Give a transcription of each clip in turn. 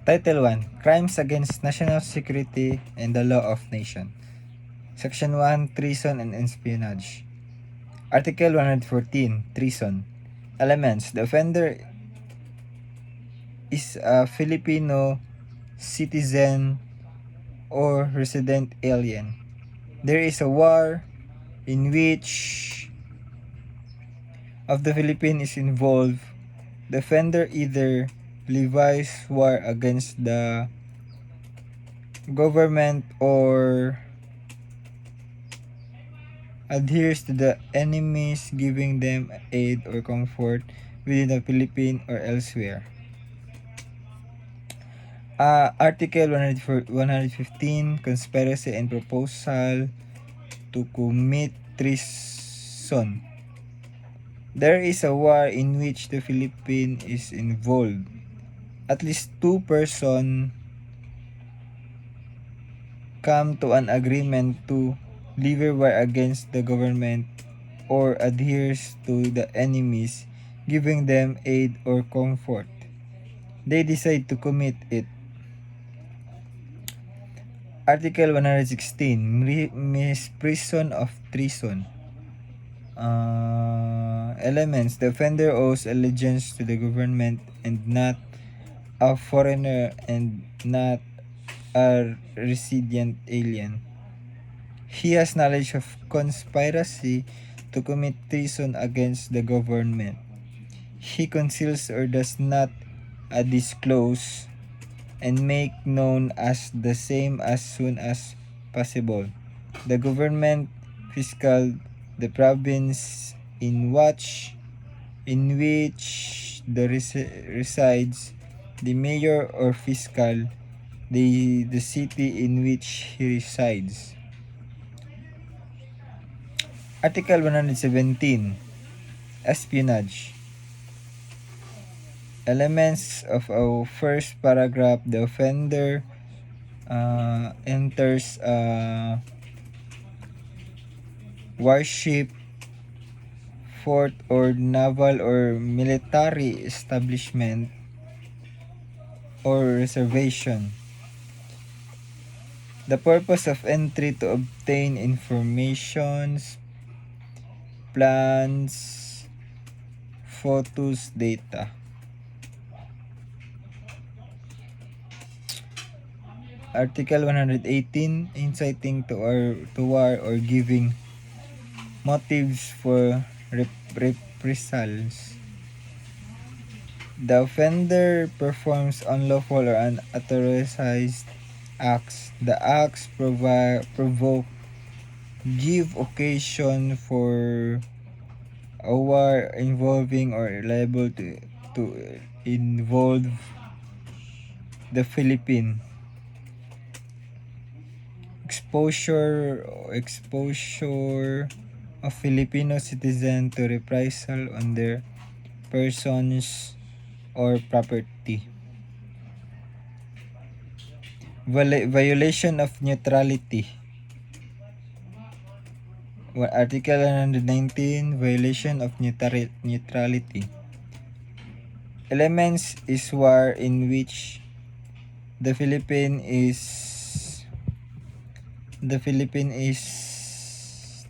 Title 1, Crimes Against National Security and the Law of Nation. Section 1, Treason and Espionage. Article 114, Treason. Elements. The offender is a Filipino citizen or resident alien. There is a war in which of the Philippines is involved. The offender either levies war against the government or adheres to the enemies, giving them aid or comfort within the Philippines or elsewhere. Article 115, Conspiracy and Proposal to commit treason. There is a war in which the Philippines is involved. At least two persons come to an agreement to lever war against the government or adheres to the enemies, giving them aid or comfort. They decide to commit it. Article 116, Misprision of treason. Elements. The offender owes allegiance to the government and not a foreigner and not a resident alien. He has knowledge of conspiracy to commit treason against the government. He conceals or does not disclose and make known as the same as soon as possible. The government, fiscal, the province in which the resides, the mayor or fiscal, the city in which he resides. Article 117, Espionage. Elements of our first paragraph. The offender enters a warship, fort, or naval or military establishment or reservation. The purpose of entry to obtain informations, plans, photos, data. Article 118, inciting to war or giving motives for reprisals. The offender performs unlawful or unauthorized acts. The acts provoke, give occasion for a war involving or liable to involve the Philippines. Exposure of Filipino citizens to reprisal on their persons or property. Violation of neutrality. Article 119, Violation of neutrality. Elements is war in which the Philippines is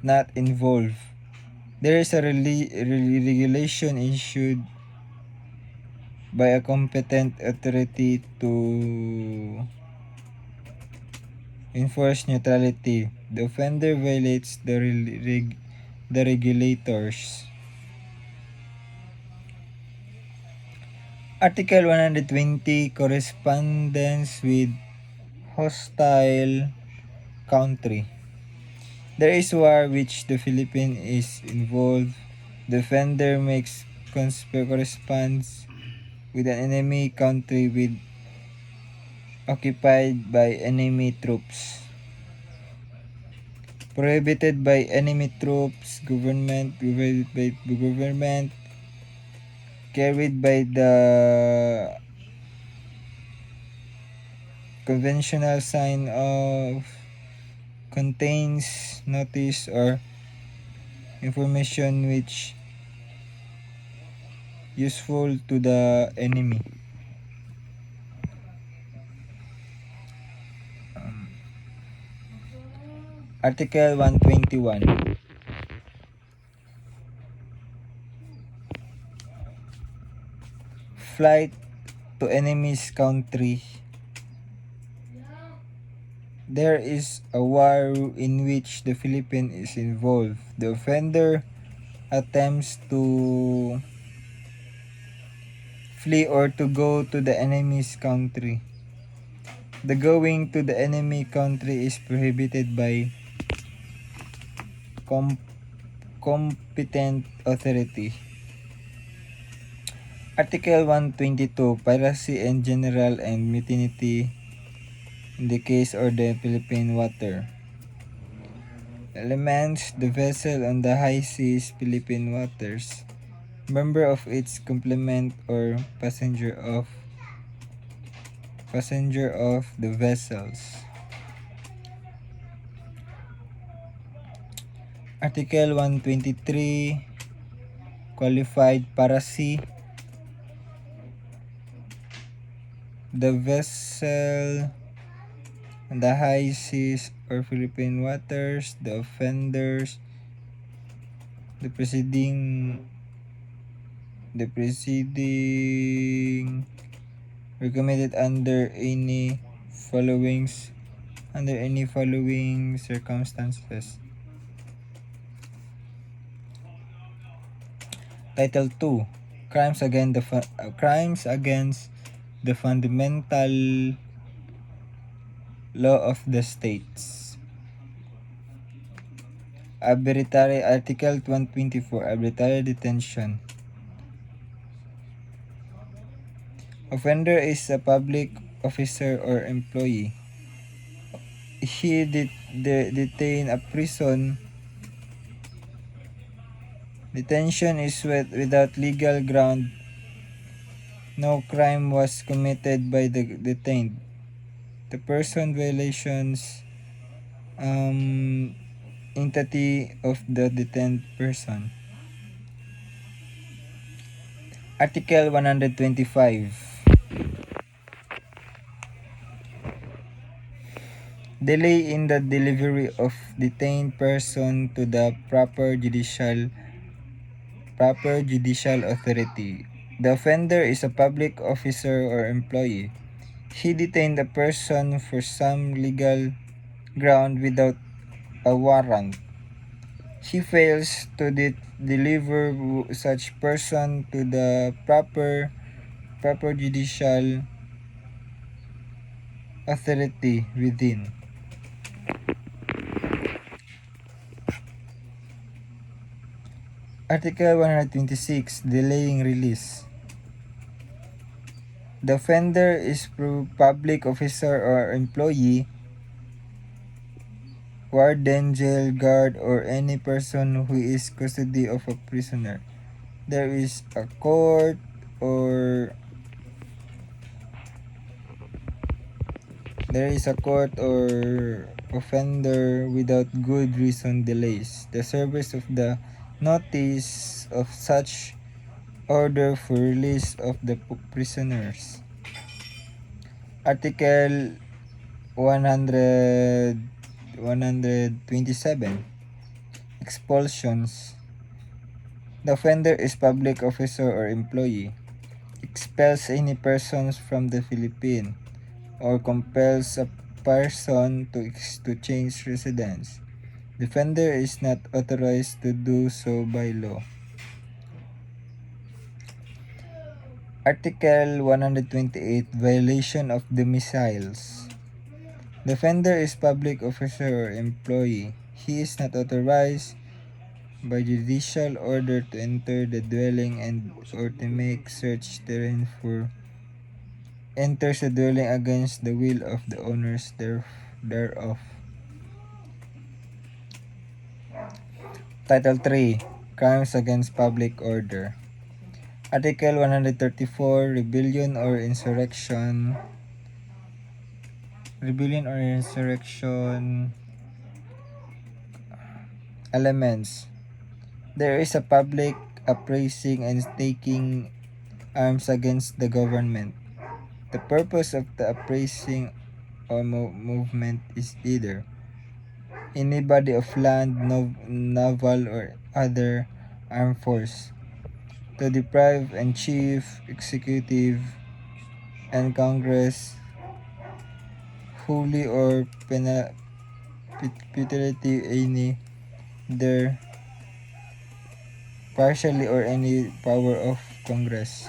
not involved. There is a regulation issued by a competent authority to enforce neutrality. The offender violates the regulators. Article 120, Correspondence with hostile country. There is war which the Philippines is involved. The offender makes corresponds with an enemy country occupied by enemy troops. Prohibited by enemy troops, government, carried by the conventional sign of contains notice or information which useful to the enemy. Article 121. Flight to enemy's country. There is a war in which the Philippines is involved. The offender attempts to flee or to go to the enemy's country. The going to the enemy country is prohibited by competent authority. Article 122. Piracy in general and mutiny in the case or the Philippine water. Elements: the vessel on the high seas, Philippine waters. Member of its complement or passenger of the vessels. Article 123. Qualified piracy. The vessel on the high seas or Philippine waters, the offenders, the preceding recommended under any following circumstances. Title 2. Crimes against the fundamental law of the states. Arbitrary. Article 124. Arbitrary detention. Offender is a public officer or employee. He detain a person. Detention is without legal ground. No crime was committed by the detained. The person violations entity of the detained person. Article 125. Delay in the delivery of detained person to the proper judicial authority. The offender is a public officer or employee. He detained a person for some legal ground without a warrant. He fails to deliver such person to the proper judicial authority within. Article 126. Delaying release. The offender is public officer or employee, warden, jail guard, or any person who is custody of a prisoner. There is a court or offender without good reason delays the service of the notice of such order for release of the prisoners. Article 127. Expulsions. The offender is public officer or employee. Expels any persons from the Philippines or compels a person to change residence. The offender is not authorized to do so by law. Article 128. Violation of domiciles. The offender is public officer or employee. He is not authorized by judicial order to enter the dwelling or to make search therein for enters the dwelling against the will of the owners thereof. Title 3. Crimes against public order. Article 134. Rebellion or insurrection. Elements. There is a public uprising and taking arms against the government. The purpose of the uprising or movement is either any body of land, naval, or other armed force, to deprive and chief executive and Congress wholly or putatively any their partially or any power of Congress.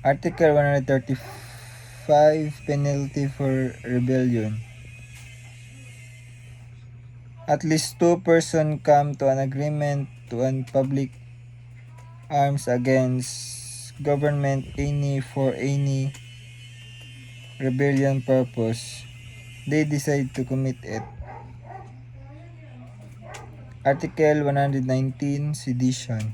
Article 135, penalty for rebellion. At least two persons come to an agreement to an public arms against government any for any rebellion purpose. They decide to commit it. Article 119, sedition.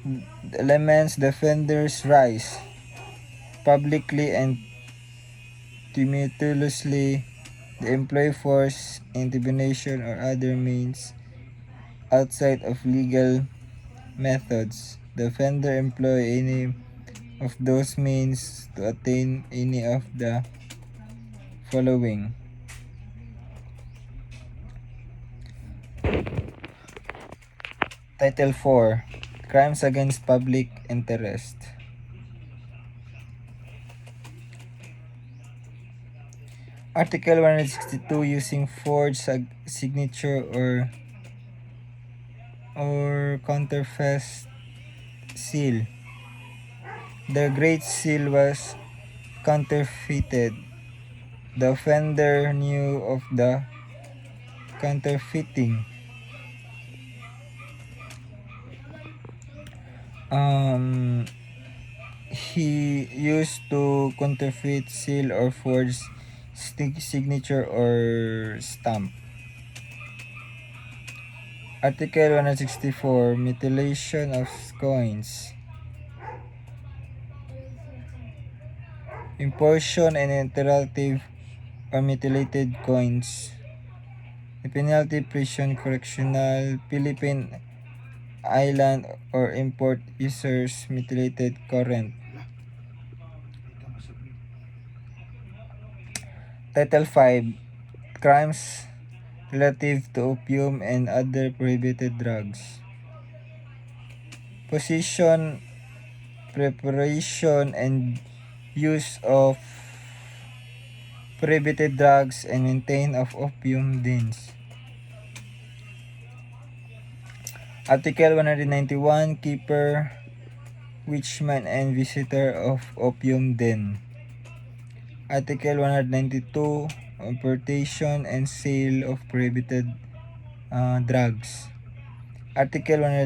The elements defenders rise publicly and tumultuously. They employ force, intimidation, or other means outside of legal methods. The offender employ any of those means to attain any of the following. Title 4. Crimes against public interest. Article 162, using forged signature or counterfeit seal. The Great Seal was counterfeited. The offender knew of the counterfeiting. He used to counterfeit seal or forged signature or stamp. Article 164, mutilation of coins. Importation and alternative or mutilated coins. The penalty, prison, correctional, Philippine Island, or import users mutilated current. Title 5, crimes relative to opium and other prohibited drugs. Possession, preparation, and use of prohibited drugs and maintain of opium dens. Article 191, keeper, witchman, and visitor of opium den. Article 192, importation and sale of prohibited drugs. Article 193,